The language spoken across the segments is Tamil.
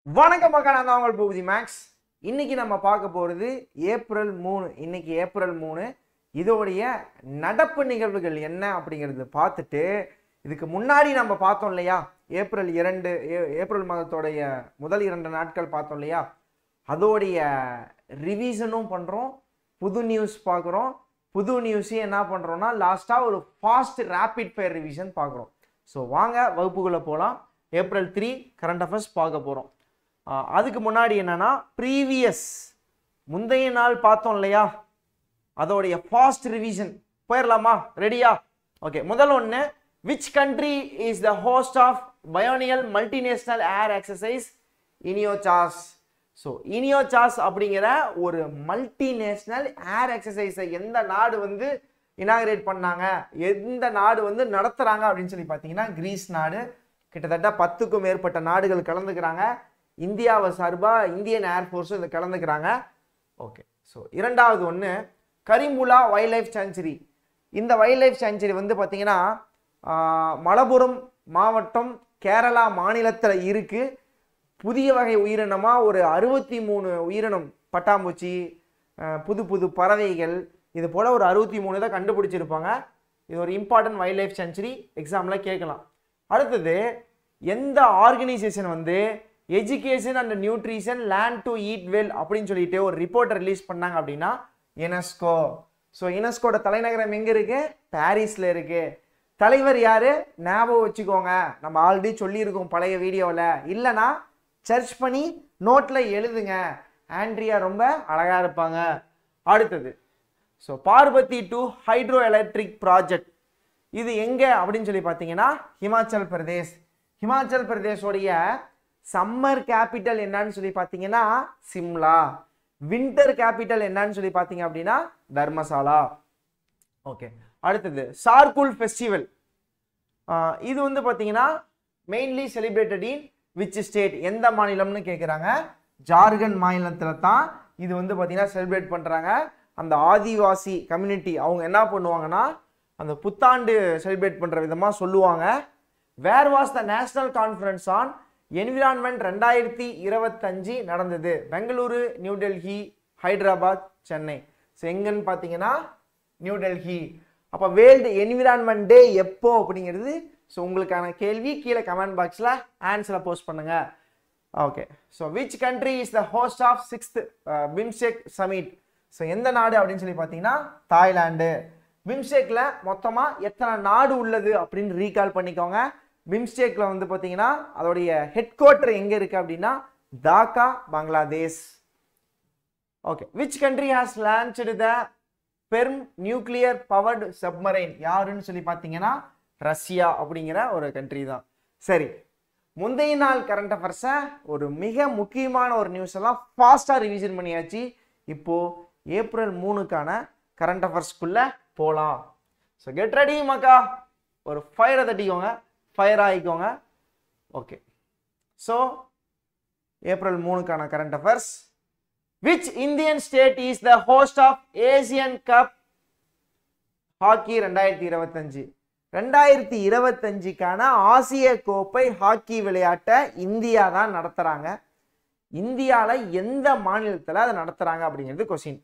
வணக்கம் மக்கள், நான் உங்கள் பூபதி மேக்ஸ். இன்னைக்கு நம்ம பார்க்க போகிறது ஏப்ரல் 3. இன்னைக்கு ஏப்ரல் 3 இதோடைய நடப்பு நிகழ்வுகள் என்ன அப்படிங்கிறது பார்த்துட்டு, இதுக்கு முன்னாடி நம்ம பார்த்தோம் இல்லையா, ஏப்ரல் 2 ஏப்ரல் மாதத்தோடைய முதல் 2 நாட்கள் பார்த்தோம் இல்லையா, அதோடைய ரிவிஷனும் பண்ணுறோம், புது நியூஸ் பார்க்குறோம். புது நியூஸையும் என்ன பண்ணுறோம்னா லாஸ்ட்டாக ஒரு ஃபாஸ்ட் ரேபிட் ஃபயர் ரிவிஷன் பார்க்குறோம். ஸோ வாங்க வகுப்புக்குள்ளே போகலாம். ஏப்ரல் 3 கரண்ட் அஃபேர்ஸ் பார்க்க போகிறோம். அதுக்கு முன்னாடி என்னன்னா ப்ரீவியஸ் முந்தைய நாள் பார்த்தோம் இல்லையா, அதோடைய ஃபாஸ்ட் ரிவிஷன் போயிடலாமா? ரெடியா? ஓகே. முதல் ஒன்று, which country is the host of biennial multinational air exercise Iniochos? So Iniochos அப்படிங்கிற ஒரு மல்டிநேஷனல் ஏர் எக்ஸசைஸை எந்த நாடு வந்து இனாகிரேட் பண்ணாங்க, எந்த நாடு வந்து நடத்துகிறாங்க அப்படின்னு சொல்லி பார்த்தீங்கன்னா கிரீஸ் நாடு. கிட்டத்தட்ட 10க்கும் மேற்பட்ட நாடுகள் கலந்துக்கிறாங்க. இந்தியாவை சார்பாக இந்தியன் ஏர்ஃபோர்ஸும் இதில் கலந்துக்கிறாங்க. ஓகே. ஸோ இரண்டாவது ஒன்று, கரிமுலா வைல்ட் லைஃப் சாங்சுரி. இந்த வைல்ட் லைஃப் சாங்சுரி வந்து பார்த்தீங்கன்னா மலப்புரம் மாவட்டம், கேரளா மாநிலத்தில் இருக்குது. புதிய வகை உயிரினமாக ஒரு 63 உயிரினம், பட்டாம்பூச்சி, புது புது பறவைகள், இது போல் ஒரு 63 தான் கண்டுபிடிச்சிருப்பாங்க. இது ஒரு இம்பார்ட்டன்ட் வைல்ட் லைஃப் சாங்சுரி, எக்ஸாமில் கேட்கலாம். அடுத்தது, எந்த ஆர்கனைசேஷன் வந்து education and nutrition learn to eat well அப்படின்னு சொல்லிட்டு ஒரு ரிப்போர்ட்டை ரிலீஸ் பண்ணாங்க அப்படின்னா யுனெஸ்கோ. ஸோ யுனெஸ்கோட தலைநகரம் எங்கே இருக்கு? பாரிஸில் இருக்கு. தலைவர் யாரு? ஞாபகம் வச்சுக்கோங்க, நம்ம ஆல்ரெடி சொல்லியிருக்கோம் பழைய வீடியோவில். இல்லைனா சர்ச் பண்ணி நோட்டில் எழுதுங்க, ஆண்ட்ரியா ரொம்ப அழகாக இருப்பாங்க. அடுத்தது, so Parvati 2 hydro electric project, இது எங்கே அப்படின்னு சொல்லி பார்த்தீங்கன்னா ஹிமாச்சல் பிரதேஷ். ஹிமாச்சல் பிரதேஷோடைய சம்மர் கேபிட்டல் என்னன்னு சொல்லி பார்த்தீங்கன்னா சிம்லா. வின்டர் கேபிட்டல் என்னன்னு சொல்லி பார்த்தீங்க அப்படின்னா தர்மசாலா. ஓகே. அடுத்தது, சார்குல் ஃபெஸ்டிவல். இது வந்து பார்த்தீங்கன்னா mainly celebrated in which state? எந்த மாநிலம்னு கேட்குறாங்க. ஜார்க்கண்ட் மாநிலத்தில் தான் இது வந்து பார்த்தீங்கன்னா செலிப்ரேட் பண்ணுறாங்க. அந்த ஆதிவாசி கம்யூனிட்டி அவங்க என்ன பண்ணுவாங்கன்னா அந்த புத்தாண்டு செலிப்ரேட் பண்ணுற விதமாக சொல்லுவாங்க. Where was the national conference on environment 2025 நடந்தது? பெங்களூரு, நியூ டெல்லி, ஹைதராபாத், சென்னை. ஸோ எங்கன்னு பார்த்தீங்கன்னா நியூ டெல்லி. அப்போ வேர்ல்டு என்விரான்மெண்ட் டே எப்போ அப்படிங்கிறது ஸோ உங்களுக்கான கேள்வி. கீழே கமெண்ட் பாக்ஸில் ஆன்சரை போஸ்ட் பண்ணுங்க. Okay. So which country is the host of 6th BIMSTEC summit? So எந்த நாடு அப்படின்னு சொல்லி பார்த்தீங்கன்னா தாய்லாந்து. பிம்ஸ்டெக்கில் மொத்தமாக எத்தனை நாடு உள்ளது அப்படின்னு ரீகால் பண்ணிக்கோங்க. பிம்ஸ்டெக்கில் வந்து பார்த்தீங்கன்னா அதோடைய ஹெட் குவார்ட்டர் எங்கே இருக்குது அப்படின்னா Dhaka, Bangladesh. Okay. Which country has launched the perm nuclear powered submarine? யாருன்னு சொல்லி பார்த்தீங்கன்னா ரஷ்யா அப்படிங்கிற ஒரு கண்ட்ரி தான். சரி, முந்தைய நாள் கரண்ட் அஃபேர்ஸை ஒரு மிக முக்கியமான ஒரு நியூஸ் எல்லாம் ஃபாஸ்ட்டாக ரிவிஷன் பண்ணியாச்சு. இப்போது ஏப்ரல் 3க்கான கரண்ட் அஃபேர்ஸ்க்குள்ளே போகலாம். ஸோ கெட் ரெடி மக்கா, ஒரு ஃபயரை தட்டிக்கோங்க, ஃபயர் ஆகிக்கோங்க. ஓகே. ஸோ ஏப்ரல் 3க்கான current affairs. Which Indian state is the host of Asian Cup hockey 2025? 2025க்கான ஆசிய கோப்பை ஹாக்கி விளையாட்டை இந்தியா தான் நடத்துகிறாங்க. இந்தியாவில் எந்த மாநிலத்தில் அதை நடத்துகிறாங்க அப்படிங்கிறது கொஸ்டின்.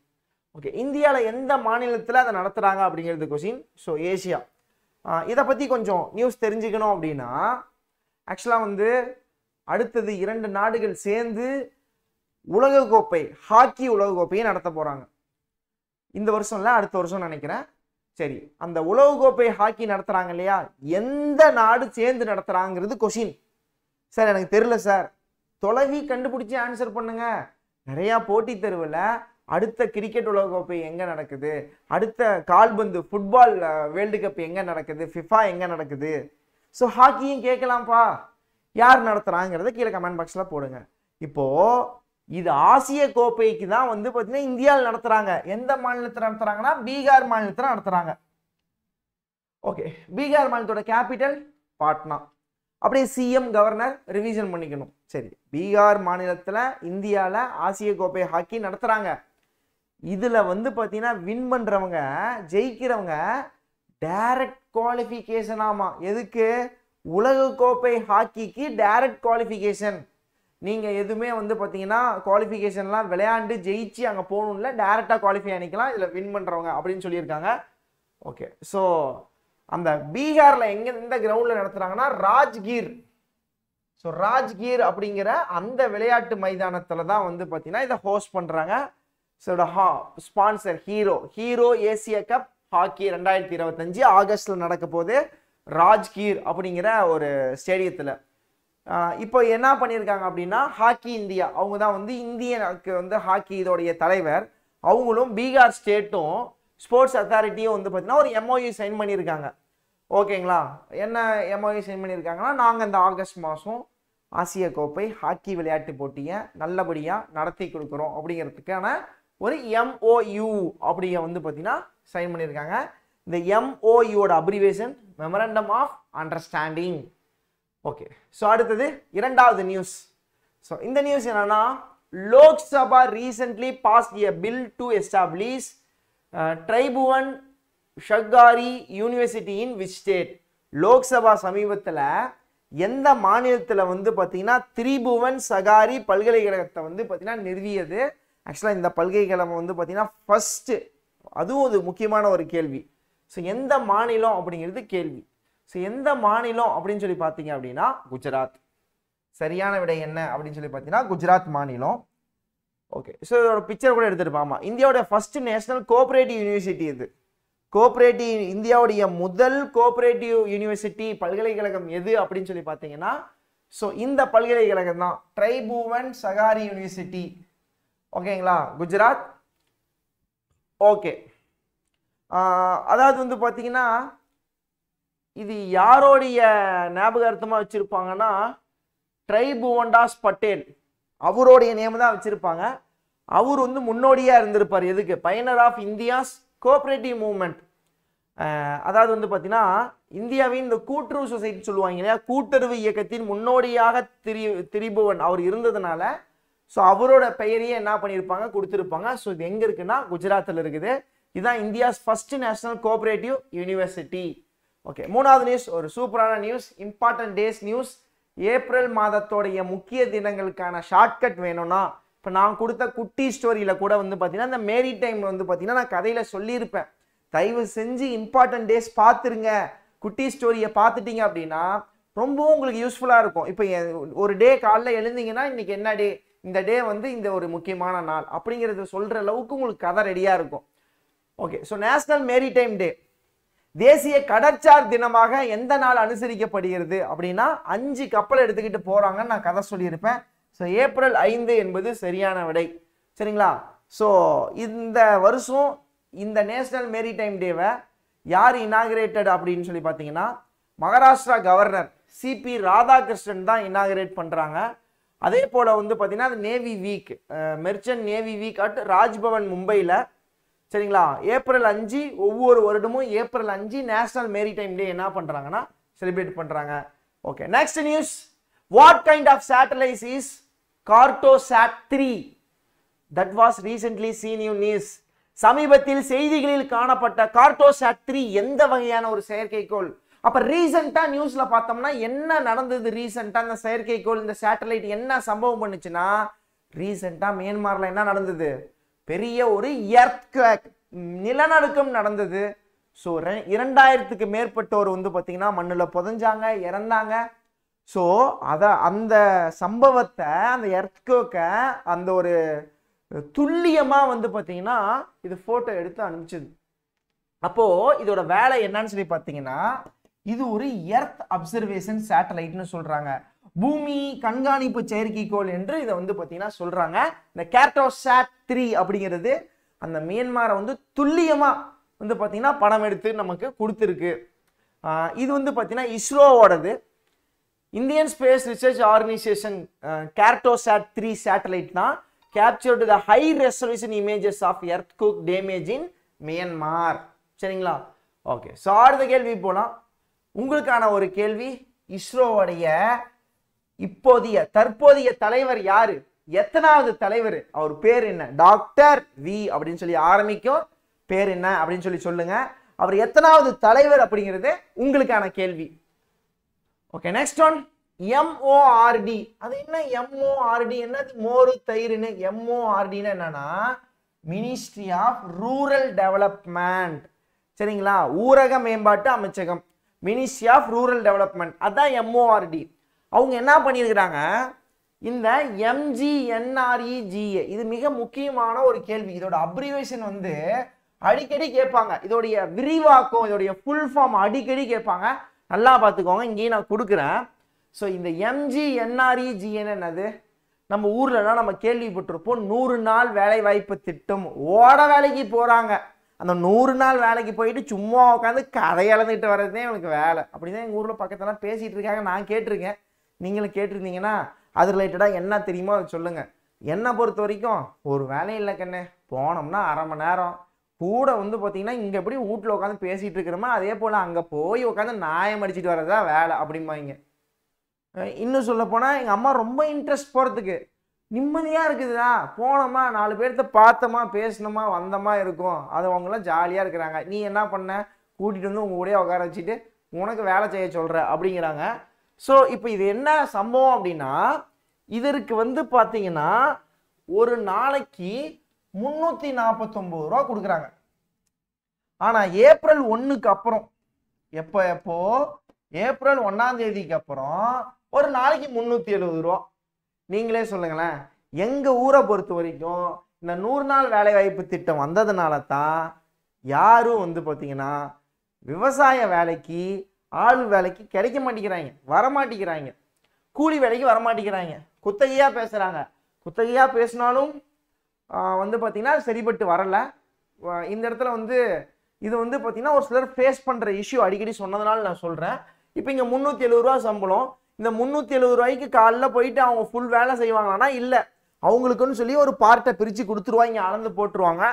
ஓகே. இந்தியாவில் எந்த மாநிலத்தில் அதை நடத்துகிறாங்க அப்படிங்கிறது கொஸ்டின். So Asia. இதை பற்றி கொஞ்சம் நியூஸ் தெரிஞ்சுக்கணும் அப்படின்னா, ஆக்சுவலாக வந்து அடுத்தது 2 நாடுகள் சேர்ந்து உலகக்கோப்பை, ஹாக்கி உலகக்கோப்பையை நடத்த போகிறாங்க. இந்த வருஷம் இல்லை, அடுத்த வருஷம் நினைக்கிறேன். சரி, அந்த உலகக்கோப்பை ஹாக்கி நடத்துகிறாங்க இல்லையா, எந்த நாடு சேர்ந்து நடத்துகிறாங்கிறது கொஷின். சார் எனக்கு தெரியல சார், தொலைவி கண்டுபிடிச்சி ஆன்சர் பண்ணுங்க. நிறையா போட்டி தெருவில் அடுத்த கிரிக்கெட் உலகக்கோப்பை எங்கே நடக்குது, அடுத்த கால்பந்து ஃபுட்பால் வேர்ல்டு கப் எங்கே நடக்குது, ஃபிஃபா எங்கே நடக்குது. ஸோ ஹாக்கியும் கேட்கலாம்ப்பா, யார் நடத்துகிறாங்கிறத கீழே கமெண்ட் பாக்ஸில் போடுங்க. இப்போது இது ஆசிய கோப்பைக்கு தான் வந்து பார்த்தீங்கன்னா இந்தியாவில் நடத்துகிறாங்க. எந்த மாநிலத்தில் நடத்துகிறாங்கன்னா பீகார் மாநிலத்தில் நடத்துகிறாங்க. ஓகே. பீகார் மாநிலத்தோட கேபிட்டல் பாட்னா. அப்படியே சிஎம் கவர்னர் ரிவிஷன் பண்ணிக்கணும். சரி, பீகார் மாநிலத்தில் இந்தியாவில் ஆசிய கோப்பை ஹாக்கி நடத்துகிறாங்க. இதில் வந்து பார்த்தீங்கன்னா வின் பண்ணுறவங்க, ஜெயிக்கிறவங்க டைரக்ட் குவாலிஃபிகேஷன். ஆமாம், எதுக்கு? உலகக்கோப்பை ஹாக்கிக்கு டைரக்ட் குவாலிஃபிகேஷன். நீங்கள் எதுவுமே வந்து பார்த்தீங்கன்னா குவாலிஃபிகேஷன்லாம் விளையாண்டு ஜெயிச்சு அங்கே போகணும்ல, டேரெக்டாக குவாலிஃபை ஆகிக்கலாம் இதில் வின் பண்ணுறவங்க அப்படின்னு சொல்லியிருக்காங்க. ஓகே, ஸோ அந்த பீகாரில் எந்த கிரவுண்டில் நடத்துகிறாங்கன்னா ராஜ்கீர். ஸோ ராஜ்கீர் அப்படிங்கிற அந்த விளையாட்டு மைதானத்தில் தான் வந்து பார்த்தீங்கன்னா இதை ஹோஸ்ட் பண்ணுறாங்க. So sponsor hero Asia cup hockey 2025 ஆகஸ்டில் நடக்க போது ராஜ்கீர் அப்படிங்கிற ஒரு ஸ்டேடியத்தில். இப்போ என்ன பண்ணியிருக்காங்க அப்படின்னா ஹாக்கி இந்தியா, அவங்க தான் வந்து இந்தியனுக்கு வந்து ஹாக்கி இதோடைய தலைவர், அவங்களும் பீகார் ஸ்டேட்டும் ஸ்போர்ட்ஸ் அத்தாரிட்டியும் வந்து பார்த்தீங்கன்னா ஒரு எம்ஓயு சைன் பண்ணியிருக்காங்க. ஓகேங்களா, என்ன எம்ஓயு சைன் பண்ணியிருக்காங்கன்னா, நாங்கள் இந்த ஆகஸ்ட் மாதம் ஆசிய கோப்பை ஹாக்கி விளையாட்டு போட்டியை நல்லபடியாக நடத்தி கொடுக்குறோம் அப்படிங்கிறதுக்கான ஒரு எம்ஓயு அப்படிங்க வந்து பார்த்தீங்கன்னா சைன் பண்ணியிருக்காங்க. இந்த எம்ஓயுவோட abbreviation memorandum of understanding. Okay, so அடுத்தது இரண்டாவது நியூஸ். ஸோ இந்த நியூஸ் என்னன்னா, Lok Sabha recently passed a bill to establish Tribhuvan Sahkari university in which state. Lok Sabha சமீபத்தில் எந்த மாநிலத்தில் வந்து பார்த்தீங்கன்னா திரிபுவன் சகாரி பல்கலைக்கழகத்தை வந்து பார்த்தீங்கன்னா நிறுவியது. ஆக்சுவலாக இந்த பல்கலைக்கழகம் வந்து பார்த்தீங்கன்னா ஃபர்ஸ்ட், அதுவும் ஒரு முக்கியமான ஒரு கேள்வி. ஸோ எந்த மாநிலம் அப்படிங்கிறது கேள்வி. ஸோ எந்த மாநிலம் அப்படின்னு சொல்லி பார்த்தீங்க அப்படின்னா குஜராத். சரியான விடை என்ன அப்படின்னு சொல்லி பார்த்தீங்கன்னா குஜராத் மாநிலம். ஓகே, ஸோ இதோட பிக்சர் கூட எடுத்துருப்பாமா. இந்தியாவோட ஃபர்ஸ்ட் நேஷனல் கோஆபரேட்டிவ் யூனிவர்சிட்டி இது. கோஆபரேட்டிவ் இந்தியாவுடைய முதல் கோஆபரேட்டிவ் யூனிவர்சிட்டி பல்கலைக்கழகம் எது அப்படின்னு சொல்லி பார்த்தீங்கன்னா, ஸோ இந்த பல்கலைக்கழகம் தான், ட்ரைபுவன் சகாரி யூனிவர்சிட்டி. ஓகேங்களா, குஜராத். ஓகே, அதாவது வந்து பார்த்தீங்கன்னா இது யாரோடைய ஞாபகார்த்தமாக வச்சுருப்பாங்கன்னா, ட்ரைபுவன்தாஸ் பட்டேல் அவருடைய நேம் தான் வச்சுருப்பாங்க. அவர் வந்து முன்னோடியாக இருந்திருப்பார். எதுக்கு? பயனர் ஆஃப் இந்தியாஸ் கோஆபரேட்டிவ் மூவ்மெண்ட். அதாவது வந்து பார்த்தீங்கன்னா இந்தியாவின் இந்த கூட்டுறவு சொசைட்டி சொல்லுவாங்க இல்லையா, கூட்டுறவு இயக்கத்தின் முன்னோடியாக திரிபுவன் அவர் இருந்ததுனால ஸோ அவரோட பெயரையே என்ன பண்ணியிருப்பாங்க, கொடுத்துருப்பாங்க. ஸோ இது எங்கே இருக்குன்னா குஜராத்தில் இருக்குது. இதுதான் India's first national cooperative university. Okay, மூணாவது நியூஸ் ஒரு சூப்பரான news, important days news. April மாதத்தோடைய முக்கிய தினங்களுக்கான ஷார்ட்கட் வேணும்னா, இப்போ நான் கொடுத்த குட்டி ஸ்டோரியில் கூட வந்து பார்த்தீங்கன்னா இந்த மேரி டைம் வந்து பார்த்தீங்கன்னா நான் கதையில் சொல்லியிருப்பேன். தயவு செஞ்சு இம்பார்ட்டன்ட் டேஸ் பார்த்துருங்க. குட்டி ஸ்டோரியை பார்த்துட்டீங்க அப்படின்னா ரொம்பவும் உங்களுக்கு யூஸ்ஃபுல்லாக இருக்கும். இப்போ ஒரு டே காலைல எழுந்தீங்கன்னா இன்னைக்கு என்ன டே, இந்த டே வந்து இந்த ஒரு முக்கியமான நாள் அப்படிங்கிறது சொல்கிற அளவுக்கு உங்களுக்கு கதை ரெடியாக இருக்கும். ஓகே, ஸோ நேஷனல் மேரிடைம் டே, தேசிய கடற்சார் தினமாக எந்த நாள் அனுசரிக்கப்படுகிறது அப்படின்னா 5 கப்பல் எடுத்துக்கிட்டு போகிறாங்கன்னு நான் கதை சொல்லியிருப்பேன். ஸோ ஏப்ரல் 5 என்பது சரியான விடை. சரிங்களா, ஸோ இந்த வருஷம் இந்த நேஷனல் மேரிடைம் டேவை யார் இனாகிரேட்டட் அப்படின்னு சொல்லி பார்த்தீங்கன்னா மகாராஷ்டிரா கவர்னர் சிபி ராதாகிருஷ்ணன் தான் இனாகிரேட் பண்ணுறாங்க. அதே போல் வந்து பார்த்தீங்கன்னா அது navy week, merchant navy week at Raj Bhavan மும்பையில். சரிங்களா, ஏப்ரல் 5 ஒவ்வொரு வருடமும் ஏப்ரல் 5 நேஷனல் மேரிடைம் டே என்ன பண்ணுறாங்கன்னா செலிப்ரேட் பண்ணுறாங்க. Okay, next news. What kind of satellite is Cartosat 3 that was recently seen in news. சமீபத்தில் செய்திகளில் காணப்பட்ட கார்டோசாட் 3 எந்த வகையான ஒரு செயற்கைக்கோள்? அப்ப ரீசெண்டா நியூஸ்ல பார்த்தோம்னா என்ன நடந்தது? ரீசெண்டா இந்த செயற்கைக்கோள் இந்த சேட்டலைட் என்ன சம்பவம் பண்ணுச்சுன்னா, ரீசெண்டா மியான்மர்ல என்ன நடந்தது? பெரிய ஒரு எர்த்குவேக், நிலநடுக்கம் நடந்தது. ஸோ 2000க்கு மேற்பட்டோர் வந்து பார்த்தீங்கன்னா மண்ணில் புதைஞ்சாங்க, இறந்தாங்க. ஸோ அந்த சம்பவத்தை, அந்த எர்த்குவேக்கை அந்த ஒரு துல்லியமாக வந்து பார்த்தீங்கன்னா இது ஃபோட்டோ எடுத்து அனுப்பிச்சது. அப்போது இதோட வேலை என்னன்னு சொல்லி பார்த்தீங்கன்னா, இது ஒரு எர்த் அப்சர்வேஷன் சேட்டலைட்னு சொல்கிறாங்க, பூமி கண்காணிப்பு செயற்கைக்கோள் என்று இதை வந்து பார்த்தீங்கன்னா சொல்கிறாங்க. இந்த கார்டோசாட் 3 அப்படிங்கிறது அந்த மியான்மரை வந்து துல்லியமாக வந்து பார்த்தீங்கன்னா படம் எடுத்து நமக்கு கொடுத்துருக்கு. இது வந்து பார்த்தீங்கன்னா இஸ்ரோவோடது, Indian Space Research Organisation Cartosat 3 satellite தான் captured the high resolution images of earthquake damage in Myanmar. சரிங்களா, ஓகே. ஸோ அடுத்த கேள்வி போலாம். உங்களுக்கான ஒரு கேள்வி, இஸ்ரோவுடைய தற்போதைய தலைவர் யாரு? எத்தனாவது தலைவர்? அவர் பேர் என்ன? டாக்டர் வி அப்படின்னு சொல்லி ஆரம்பிக்கும். பேர் என்ன அப்படின்னு சொல்லி சொல்லுங்க. அவர் எத்தனாவது தலைவர் அப்படிங்கிறது உங்களுக்கான கேள்வி. Okay, next one. MORD. அது என்ன MORD? என்னது மோரு தயிர்னு? MORDனா என்னன்னா மினிஸ்ட்ரி ஆஃப் ரூரல் டெவலப்மெண்ட். சரிங்களா? ஊரக மேம்பாட்டு அமைச்சகம், மினிஸ்ட்ரி ஆஃப் ரூரல் டெவலப்மெண்ட், அதான் MORD. அவங்க என்ன பண்ணியிருக்கிறாங்க, இந்த MGNREGA, இது மிக முக்கியமான ஒரு கேள்வி. இதோட அப்ரிவேஷன் வந்து அடிக்கடி கேட்பாங்க. இதோடைய விரிவாக்கம், இதோடைய ஃபுல் ஃபார்ம் அடிக்கடி கேட்பாங்க. நல்லா பார்த்துக்கோங்க, இங்கேயும் நான் கொடுக்குறேன். ஸோ இந்த MGNREGA என்னது? நம்ம ஊர்லலாம் நம்ம கேள்விப்பட்டிருப்போம், 100 நாள் வேலை வாய்ப்பு திட்டம். ஓட வேலைக்கு போகிறாங்க. அந்த 100 நாள் வேலைக்கு போயிட்டு சும்மா உட்காந்து கதை இழந்துட்டு வர்றதே எனக்கு வேலை. அப்படிதான் எங்கள் ஊரில் பக்கத்தெல்லாம் பேசிகிட்டு இருக்காங்க. நான் கேட்டிருக்கேன், நீங்களும் கேட்டிருந்தீங்கன்னா அது ரிலேட்டடாக என்ன தெரியுமோ அதை சொல்லுங்கள். என்னை பொறுத்த வரைக்கும் ஒரு வேலை இல்லை கண்ணே, போனோம்னா அரை மணி நேரம் கூட வந்து பார்த்தீங்கன்னா இங்கே எப்படி வீட்டில் உட்காந்து பேசிகிட்டு இருக்கிறோமோ அதே போல் அங்கே போய் உட்காந்து நாயம் அடிச்சுட்டு வர்றதா வேலை அப்படிம்பாங்க. இன்னும் சொல்ல போனால் எங்கள் அம்மா ரொம்ப இன்ட்ரெஸ்ட் போகிறதுக்கு, நிம்மதியாக இருக்குதுதா, போனோமா 4 பேர்த்த பார்த்தோமா பேசினோமா வந்தோமா இருக்கும், அது அவங்களாம் ஜாலியாக இருக்கிறாங்க. நீ என்ன பண்ண, கூட்டிகிட்டு வந்து உங்கள் கூடயே உட்கார வச்சுட்டு உனக்கு வேலை செய்ய சொல்கிற அப்படிங்கிறாங்க. ஸோ இப்போ இது என்ன சம்பவம் அப்படின்னா, இதற்கு வந்து பார்த்தீங்கன்னா ஒரு நாளைக்கு 349 ரூபா கொடுக்குறாங்க. ஆனால் ஏப்ரல் 1க்கு அப்புறம், எப்போ ஏப்ரல் 1ஆம் தேதிக்கு அப்புறம் ஒரு நாளைக்கு 370 ரூபா. நீங்களே சொல்லுங்களேன். எங்கள் ஊரை பொறுத்த வரைக்கும் இந்த 100 நாள் வேலை வாய்ப்பு திட்டம் வந்ததுனால தான் யாரும் வந்து பார்த்தீங்கன்னா விவசாய வேலைக்கு, ஆள் வேலைக்கு கிடைக்க மாட்டேங்கிறாங்க, வரமாட்டேங்கிறாங்க. கூலி வேலைக்கு வரமாட்டேங்கிறாங்க, குத்தகையாக பேசுகிறாங்க. குத்தகையாக பேசினாலும் வந்து பார்த்தீங்கன்னா சரிப்பட்டு வரலை. இந்த இடத்துல வந்து இது வந்து பார்த்தீங்கன்னா ஒரு சிலர் ஃபேஸ் பண்ணுற இஷ்யூ அடிக்கடி சொன்னதுனால நான் சொல்கிறேன். இப்போ இங்கே 370 ரூபா சம்பளம். இந்த 370 ரூபாய்க்கு காலைல போயிட்டு அவங்க ஃபுல் வேலை செய்வாங்களான்னா இல்லை, அவங்களுக்குன்னு சொல்லி ஒரு பார்ட்டை பிரித்து கொடுத்துருவாங்க, அளந்து போட்டுருவாங்க.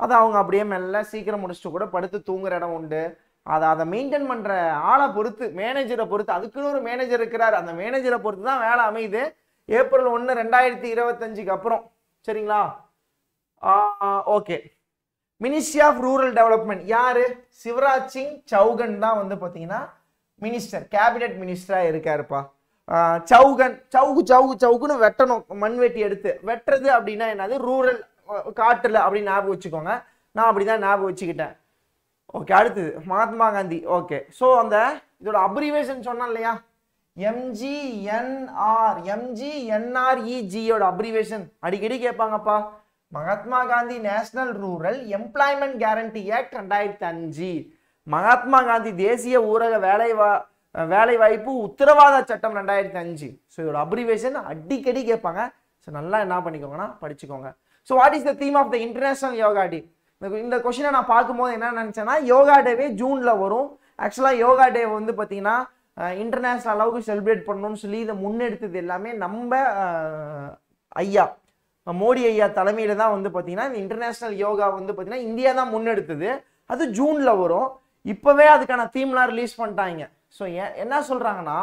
அதை அவங்க அப்படியே மெல்ல சீக்கிரம் முடிச்சுட்டு கூட படுத்து தூங்குற இடம் உண்டு. அதை மெயின்டைன் பண்ணுற ஆளை பொறுத்து, மேனேஜரை பொறுத்து, அதுக்குன்னு ஒரு மேனேஜர் இருக்கிறார், அந்த மேனேஜரை பொறுத்து தான் வேலை அமையுது. ஏப்ரல் 1, 2025க்கு அப்புறம். சரிங்களா? Okay. Ministry of rural development யாரு? சிவராஜ் சிங் சௌகன் தான் வந்து பார்த்தீங்கன்னா மினிஸ்டர், கேபினெட் மினிஸ்டராக இருக்காருப்பா. சவுகுன்னு வெட்டணும், மண்வெட்டி எடுத்து வெட்டுறது அப்படின்னா என்னது? ரூரல், காட்டுல அப்படின்னு ஞாபகம் வச்சுக்கோங்க. நான் அப்படிதான் ஞாபகம் வச்சுக்கிட்டேன். ஓகே, அடுத்தது மகாத்மா காந்தி. ஓகே, ஸோ அந்த இதோட அப்ரிவேஷன் சொன்னேன் இல்லையா, MGNREGA அப்ரிவேஷன் அடிக்கடி கேட்பாங்கப்பா. Mahatma Gandhi National Rural Employment Guarantee Act 2005, Mahatma Gandhi தேசிய ஊரக வேலைவாய்ப்பு உத்தரவாத சட்டம் 2005. ஸோ இதோட அப்ரிவேஷன் அடிக்கடி கேட்பாங்க. ஸோ நல்லா என்ன பண்ணிக்கோங்கன்னா படிச்சுக்கோங்க. So what is the theme of the International Yoga Day? இந்த கொஸ்டினை நான் பார்க்கும்போது என்ன நினச்சேன்னா, யோகா டேவே ஜூனில் வரும். ஆக்சுவலாக யோகா டே வந்து பார்த்தீங்கன்னா இன்டர்நேஷ்னல் அளவுக்கு செலிப்ரேட் பண்ணணும்னு சொல்லி இதை முன்னெடுத்தது எல்லாமே நம்ம ஐயா மோடி ஐயா தலைமையில் தான் வந்து பார்த்தீங்கன்னா இந்த இன்டர்நேஷ்னல் யோகா வந்து பார்த்தீங்கன்னா இந்தியா தான் முன்னெடுத்தது. அது ஜூனில் வரும். இப்போவே அதுக்கான தீம்லாம் ரிலீஸ் பண்ணிட்டாங்க. ஸோ என்ன சொல்கிறாங்கன்னா,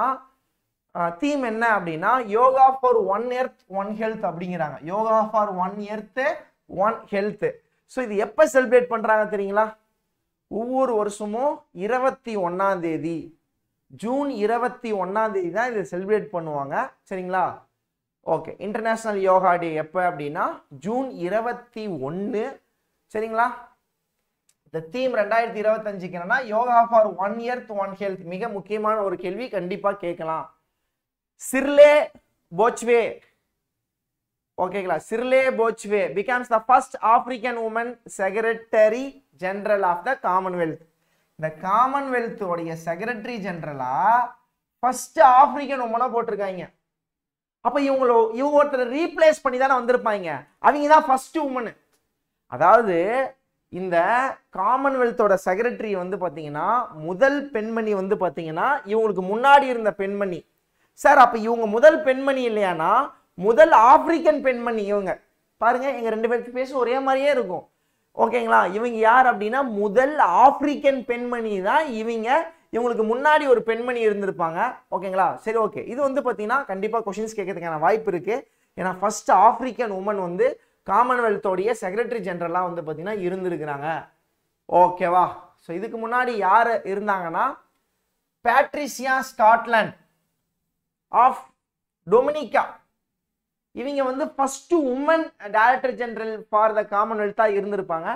தீம் என்ன அப்படின்னா யோகா ஃபார் 1 எர்த் 1 ஹெல்த் அப்படிங்கிறாங்க. Yoga for 1 earth 1 health. So இது எப்போ செலிப்ரேட் பண்ணுறாங்க தெரியுங்களா? ஒவ்வொரு வருஷமும் 21ஆம் தேதி, ஜூன் 21ஆம் தேதி தான் இதை செலிப்ரேட் பண்ணுவாங்க. சரிங்களா? ஓகே, இன்டர்நேஷ்னல் யோகா டே எப்போ அப்படின்னா ஜூன் 21. சரிங்களா? இந்த தீம் 2025க்கு என்னன்னா யோகா ஃபார் 1 எர்த் 1 ஹெல்த். மிக முக்கியமான ஒரு கேள்வி கண்டிப்பாக கேட்கலாம். சிர்லே போச்வே, ஓகேங்களா, சிர்லே போச்வே becomes the first African woman secretary general of the Commonwealth. இந்த காமன்வெல்த் உடைய செக்ரட்டரி ஜெனரலா ஃபர்ஸ்ட் ஆப்பிரிக்கன் உமனா போட்டிருக்காங்க. அப்ப இவங்க ஒருத்தர் ரீப்ளேஸ் பண்ணி தானே வந்திருப்பாங்க. அவங்க தான் ஃபர்ஸ்ட் உமன். அதாவது இந்த காமன்வெல்த்தோட செக்ரட்டரி வந்து பார்த்தீங்கன்னா முதல் பெண்மணி வந்து பார்த்தீங்கன்னா இவங்களுக்கு முன்னாடி இருந்த பெண்மணி. சார் அப்ப இவங்க முதல் பெண்மணி இல்லையானா முதல் ஆப்பிரிக்கன் பெண்மணி இவங்க. பாருங்க, எங்க 2 பேருக்கு பேச ஒரே மாதிரியே இருக்கும். ஓகேங்களா? இவங்க யார் அப்படின்னா முதல் ஆப்பிரிக்கன் பெண்மணி தான் இவங்க. இவங்களுக்கு முன்னாடி ஒரு பெண்மணி இருந்திருப்பாங்க. ஓகேங்களா? சரி, ஓகே. இது வந்து பார்த்தீங்கன்னா கண்டிப்பாக கொஸ்டின்ஸ் கேட்கறதுக்கான வாய்ப்பு இருக்கு. ஏன்னா ஃபர்ஸ்ட் ஆப்பிரிக்கன் உமன் வந்து காமன்வெல்த்தோடைய செக்ரட்டரி ஜெனரலாக வந்து பார்த்தீங்கன்னா இருந்திருக்கிறாங்க. ஓகேவா? ஸோ இதுக்கு முன்னாடி யார் இருந்தாங்கன்னா பேட்ரிசியா ஸ்காட்லாண்ட் ஆஃப் டொமினிகா. இவங்க வந்து first woman director general for the காமன்வெல்த்தா இருந்திருப்பாங்க.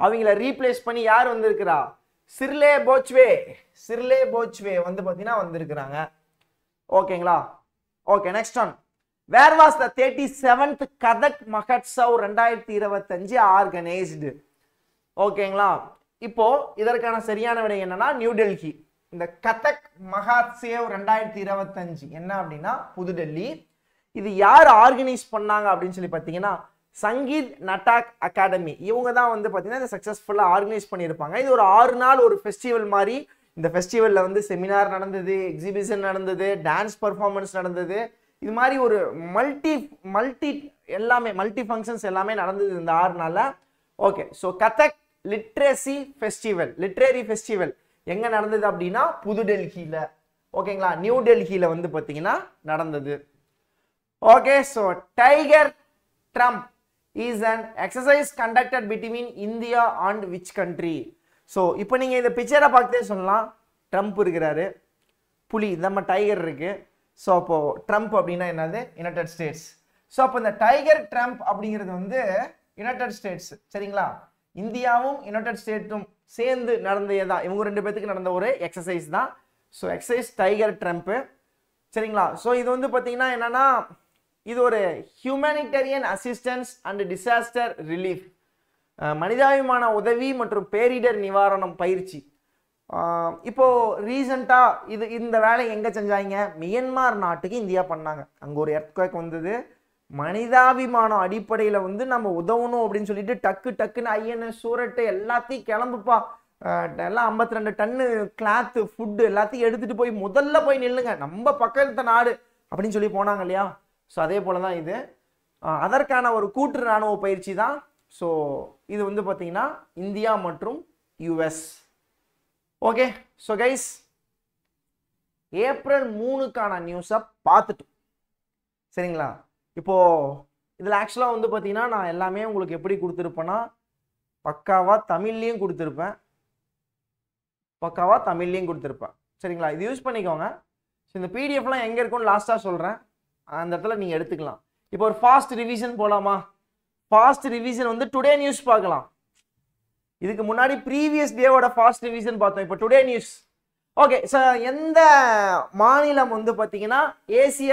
அவங்கள ரீப்ளேஸ் பண்ணி யார் வந்திருக்கிறா? சிர்லே போச்வே வந்து பார்த்தீங்கன்னா வந்திருக்கிறாங்க. ஓகேங்களா? Okay, next one. Where was the 37th Kathak Mahotsav 2025 organised? ஓகேங்களா? இப்போ இதற்கான சரியான விடை என்னன்னா நியூ டெல்லி. இந்த கதக் மஹோத்சவ் 2025 என்ன அப்படின்னா புதுடெல்லி. இது யார் ஆர்கனைஸ் பண்ணாங்க அப்படின்னு சொல்லி பார்த்தீங்கன்னா சங்கீத் நாடக் அகாடமி. இவங்க தான் வந்து பார்த்தீங்கன்னா இந்த சக்ஸஸ்ஃபுல்லாக ஆர்கனைஸ் பண்ணியிருப்பாங்க. இது ஒரு 6 நாள் ஒரு ஃபெஸ்டிவல் மாதிரி. இந்த ஃபெஸ்டிவலில் வந்து செமினார் நடந்தது, எக்ஸிபிஷன் நடந்தது, டான்ஸ் பர்ஃபார்மன்ஸ் நடந்தது. இது மாதிரி ஒரு மல்டி ஃபங்க்ஷன்ஸ் எல்லாமே நடந்தது இந்த 6 நாளில். Okay, so Kathak literary festival எங்கே நடந்தது அப்படின்னா புதுடெல்லியில். ஓகேங்களா? நியூ டெல்லியில் வந்து பார்த்தீங்கன்னா நடந்தது. Okay, so tiger Trump is an exercise conducted between India and which country? So இப்போ நீங்கள் இந்த பிக்சரை பார்த்துட்டே சொல்லலாம், ட்ரம்ப் இருக்கிறாரு, புலி நம்ம டைகர் இருக்கு. ஸோ அப்போ ட்ரம்ப் அப்படின்னா என்னது? United states. ஸோ அப்போ இந்த டைகர் ட்ரம்ப் அப்படிங்கிறது வந்து யுனைடெட் ஸ்டேட்ஸ். சரிங்களா? இந்தியாவும் யுனைடெட் ஸ்டேட்டும் சேர்ந்து நடந்தது தான். இவங்க 2 பேத்துக்கு நடந்த ஒரு எக்ஸசைஸ் தான். So exercise tiger Trump. சரிங்களா? ஸோ இது வந்து பார்த்தீங்கன்னா என்னன்னா இது ஒரு humanitarian assistance and disaster relief, மனிதாபிமான உதவி மற்றும் பேரிடர் நிவாரணம் பயிற்சி. இப்போ ரீசெண்டா இந்த வேலை எங்க செஞ்சாங்க? மியன்மார் நாட்டுக்கு இந்தியா பண்ணாங்க. அங்க ஒரு எர்த்குவேக் வந்தது. மனிதாபிமானம் அடிப்படையில வந்து நம்ம உதவணும் அப்படின்னு சொல்லிட்டு டக்குன்னு ஐஎன்எஸ் சூரட் எல்லாத்தையும் கிளம்புப்பா, எல்லாம் 52 டன்னு கிளாத்து ஃபுட்டு எல்லாத்தையும் எடுத்துட்டு போய் முதல்ல போய் நில்லுங்க, நம்ம பக்கத்து நாடு அப்படின்னு சொல்லி போனாங்க இல்லையா? ஸோ அதே போல தான் இது. அதற்கான ஒரு கூட்டு இராணுவ பயிற்சி தான். ஸோ இது வந்து பார்த்தீங்கன்னா இந்தியா மற்றும் யுஎஸ். ஓகே, ஸோ கைஸ் ஏப்ரல் 3க்கான நியூஸை பார்த்துட்டு சரிங்களா? இப்போ இதில் ஆக்சுவலாக வந்து பார்த்தீங்கன்னா நான் எல்லாமே உங்களுக்கு எப்படி கொடுத்துருப்பேன்னா பக்காவாக தமிழ்லையும் கொடுத்துருப்பேன். சரிங்களா? இது யூஸ் பண்ணிக்கோங்க. ஸோ இந்த பிடிஎஃப்லாம் எங்கே இருக்குன்னு லாஸ்ட்டாக சொல்கிறேன், அந்த இடத்துல நீங்கள் எடுத்துக்கலாம். இப்போ ஒரு ஃபாஸ்ட் ரிவிஷன் போகலாமா? ஃபாஸ்ட் ரிவிஷன் வந்து டுடே நியூஸ் பார்க்கலாம். இதுக்கு முன்னாடி ப்ரீவியஸ் டேவோட ஃபாஸ்ட் ரிவிஷன் பார்த்தோம். இப்போ டுடே நியூஸ். ஓகே, ஸோ எந்த மாநிலம் வந்து பார்த்தீங்கன்னா ஆசிய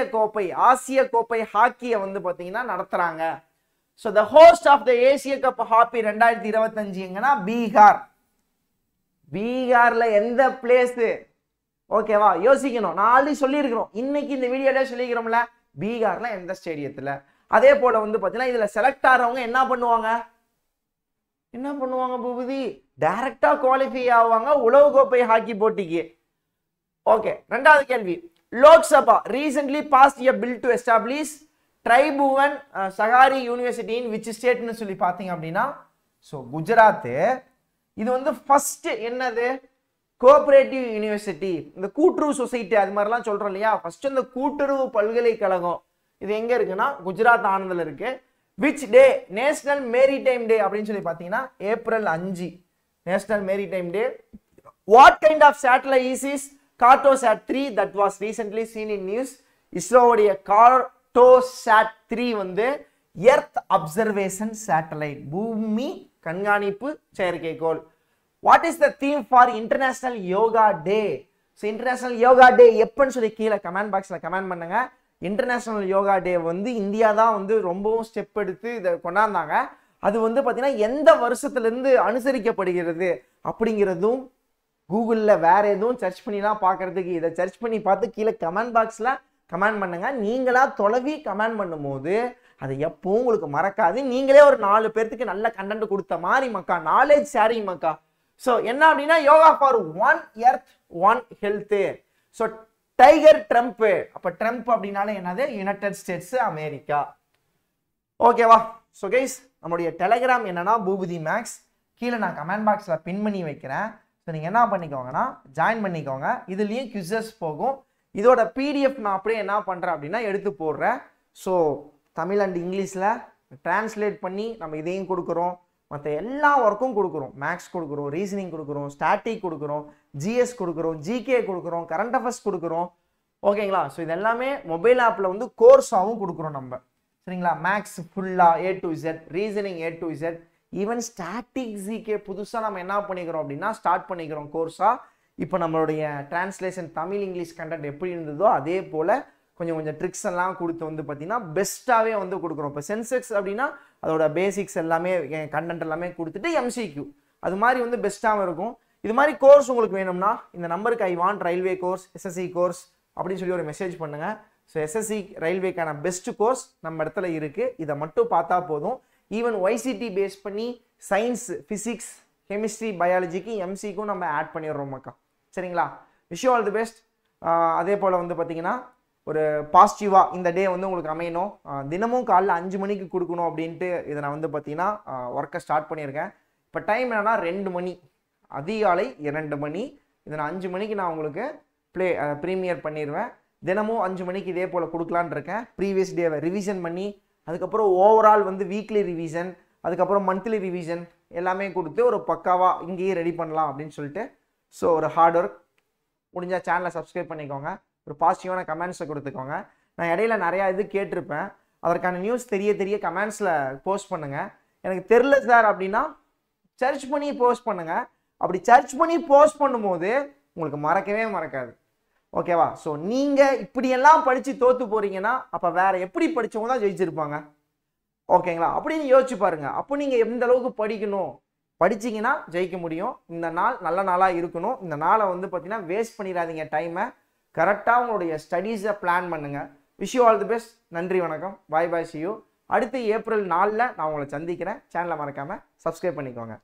கோப்பை ஹாக்கியை வந்து பார்த்தீங்கன்னா நடத்துகிறாங்க? So the host of the Asia Cup hockey 2025 எங்கன்னா பீகார்ல எந்த பிளேஸ்? ஓகேவா? யோசிக்கணும். நான் ஆல்ரெடி சொல்லியிருக்கிறோம், இன்னைக்கு இந்த வீடியோல சொல்லிக்கிறோம்ல, பீகார்ல எந்த ஸ்டேடியத்துல. அதே போல வந்து பார்த்தீங்கன்னா இதுல செலக்ட் ஆகிறவங்க என்ன பண்ணுவாங்க பூபதி? டைரக்டா குவாலிஃபை ஆவாங்க உலகக்கோப்பை ஹாக்கி போட்டிக்கு. ஓகே, 2வது கேள்வி. Lok Sabha recently passed a bill to establish ட்ரைபுவன் சகாரி university in which ஸ்டேட்னு சொல்லி பார்த்தீங்க அப்படின்னா ஸோ குஜராத். இது வந்து ஃபர்ஸ்ட் என்னது? கோஆபரேட்டிவ் யூனிவர்சிட்டி, இந்த கூட்டுறவு சொசைட்டி அது மாதிரிலாம் சொல்றோம் இல்லையா? ஃபர்ஸ்ட் இந்த கூட்டுறவு பல்கலைக்கழகம் இது எங்க இருக்குன்னா குஜராத் ஆனந்தில் இருக்கு. Which day? National maritime day அப்படின்னு சொல்லி பார்த்தீங்கன்னா April 5 national maritime day. What kind of satellite is Cartosat 3 that was recently seen in news? இஸ்ரோவுடைய கார்டோசாட் 3 வந்து எர்த் அப்சர்வேஷன் சேட்டலைட், பூமி கண்காணிப்பு செயற்கைக்கோள். What is the theme for International Yoga Day? So International Yoga Day எப்பன்னு சொல்லி கீழே கமெண்ட் பாக்ஸில் கமெண்ட் பண்ணுங்க. இன்டர்நேஷனல் யோகா டே வந்து இந்தியா தான் வந்து ரொம்பவும் ஸ்டெப் எடுத்து இதை கொண்டாந்தாங்க. அது வந்து பார்த்தீங்கன்னா எந்த வருஷத்துலேருந்து அனுசரிக்கப்படுகிறது அப்படிங்கிறதும் கூகுளில் வேற எதுவும் சர்ச் பண்ணிலாம் பார்க்கறதுக்கு இதை சர்ச் பண்ணி பார்த்து கீழே கமெண்ட் பாக்ஸில் கமெண்ட் பண்ணுங்க. நீங்களா தொலைவி கமெண்ட் பண்ணும்போது அது எப்பவும் உங்களுக்கு மறக்காது. நீங்களே ஒரு 4 பேர்த்துக்கு நல்ல கண்டென்ட் கொடுத்த மாதிரி மக்கா, நாலேஜ் ஷேரிங் மக்கா. ஸோ என்ன அப்படின்னா yoga for 1 earth 1 health. So tiger Trump. அப்போ ட்ரம்ப் அப்படின்னாலே என்னது? United states America. ஓகேவா? ஸோ கைஸ் நம்மளுடைய டெலகிராம் என்னன்னா பூபதி மேக்ஸ், கீழே நான் கமெண்ட் பாக்ஸில் பின் பண்ணி வைக்கிறேன். ஸோ நீங்கள் என்ன பண்ணிக்கோங்கன்னா ஜாயின் பண்ணிக்கோங்க. இதுலேயும் குவிசஸ் போகும். இதோட பிடிஎஃப் நான் அப்படியே என்ன பண்ணுறேன் அப்படின்னா எடுத்து போடுறேன். ஸோ தமிழ் அண்ட் இங்கிலீஷில் டிரான்ஸ்லேட் பண்ணி நம்ம இதையும் கொடுக்குறோம், மற்ற எல்லா ஒர்க்கும் கொடுக்குறோம். மேக்ஸ் கொடுக்குறோம், ரீசனிங் கொடுக்குறோம், ஸ்டாட்டிக் கொடுக்குறோம், ஜிஎஸ் கொடுக்குறோம், ஜிகே கொடுக்குறோம், கரண்ட் அஃபேர்ஸ் கொடுக்குறோம். ஓகேங்களா? ஸோ இது எல்லாமே மொபைல் ஆப்பில் வந்து கோர்ஸாகவும் கொடுக்குறோம் நம்ம. சரிங்களா? மேக்ஸ் ஃபுல்லாக A to Z, reasoning A to Z, even static GK புதுசாக நம்ம என்ன பண்ணிக்கிறோம் அப்படின்னா ஸ்டார்ட் பண்ணிக்கிறோம் கோர்ஸாக. இப்போ நம்மளுடைய டிரான்ஸ்லேஷன் தமிழ் இங்கிலீஷ் கண்டென்ட் எப்படி இருந்ததோ அதே போல் கொஞ்சம் கொஞ்சம் ட்ரிக்ஸ் எல்லாம் கொடுத்து வந்து பார்த்தீங்கன்னா பெஸ்ட்டாகவே வந்து கொடுக்குறோம். இப்போ சென்செக்ஸ் அப்படின்னா அதோட பேசிக்ஸ் எல்லாமே கண்டென்ட் எல்லாமே கொடுத்துட்டு MCQ அது மாதிரி வந்து பெஸ்ட்டாகவும் இருக்கும். இது மாதிரி கோர்ஸ் உங்களுக்கு வேணும்னா இந்த நம்பருக்கு I want railway course, SSC course அப்படின்னு சொல்லி ஒரு மெசேஜ் பண்ணுங்க. ஸோ SSC ரயில்வேக்கான பெஸ்ட் கோர்ஸ் நம்ம இடத்துல இருக்கு. இதை மட்டும் பார்த்தா போதும். ஈவன் YCT பேஸ் பண்ணி சயின்ஸ், ஃபிசிக்ஸ், கெமிஸ்ட்ரி, பயாலஜிக்கு MCக்கும் நம்ம ஆட் பண்ணிடுறோம் மக்கா. சரிங்களா? Wish you all the best. அதே போல் வந்து பார்த்தீங்கன்னா ஒரு பாசிட்டிவாக இந்த டே வந்து உங்களுக்கு அமையணும். தினமும் காலைல 5 மணிக்கு கொடுக்கணும் அப்படின்ட்டு இதை நான் வந்து பார்த்தீங்கன்னா ஒர்க்கை ஸ்டார்ட் பண்ணியிருக்கேன். இப்போ டைம் என்னன்னா 2 மணி, அதிகாலை 2 மணி. இதை நான் 5 மணிக்கு நான் உங்களுக்கு ப்ரீமியர் பண்ணிடுவேன். தினமும் 5 மணிக்கு இதே போல் கொடுக்கலான் இருக்கேன். ப்ரீவியஸ் டேவை ரிவிஷன் பண்ணி அதுக்கப்புறம் ஓவரால் வந்து வீக்லி ரிவிஷன், அதுக்கப்புறம் மந்த்லி ரிவிஷன் எல்லாமே கொடுத்து ஒரு பக்காவாக இங்கேயே ரெடி பண்ணலாம் அப்படின்னு சொல்லிட்டு. ஸோ ஒரு ஹார்ட் ஒர்க். முடிஞ்சால் சேனலை சப்ஸ்கிரைப் பண்ணிக்கோங்க, ஒரு பாசிட்டிவான கமெண்ட்ஸை கொடுத்துக்கோங்க. நான் இடையில நிறையா இது கேட்டிருப்பேன், அதற்கான நியூஸ் தெரிய கமெண்ட்ஸில் போஸ்ட் பண்ணுங்கள். எனக்கு தெரில சார் அப்படின்னா சர்ச் பண்ணி போஸ்ட் பண்ணுங்கள். அப்படி சர்ச் பண்ணி போஸ்ட் பண்ணும்போது உங்களுக்கு மறக்கவே மறக்காது. ஓகேவா? ஸோ நீங்கள் இப்படியெல்லாம் படித்து தோற்று போகிறீங்கன்னா அப்போ வேறு எப்படி படித்தவங்க தான் ஜெயிச்சிருப்பாங்க. ஓகேங்களா? அப்படின்னு யோசிச்சு பாருங்கள். அப்போ நீங்கள் எந்த அளவுக்கு படிக்கணும், படிச்சிங்கன்னா ஜெயிக்க முடியும். இந்த நாள் நல்ல நாளாக இருக்கணும். இந்த நாளை வந்து பார்த்தீங்கன்னா வேஸ்ட் பண்ணிடாதீங்க டைமை. கரெக்டாக உங்களுடைய ஸ்டடீஸை பிளான் பண்ணுங்கள். Wish you all the best. நன்றி, வணக்கம். பாய் பாய், சி யூ. அடுத்து ஏப்ரல் 4 நான் உங்களை சந்திக்கிறேன். சேனலை மறக்காமல் சப்ஸ்கிரைப் பண்ணிக்கோங்க.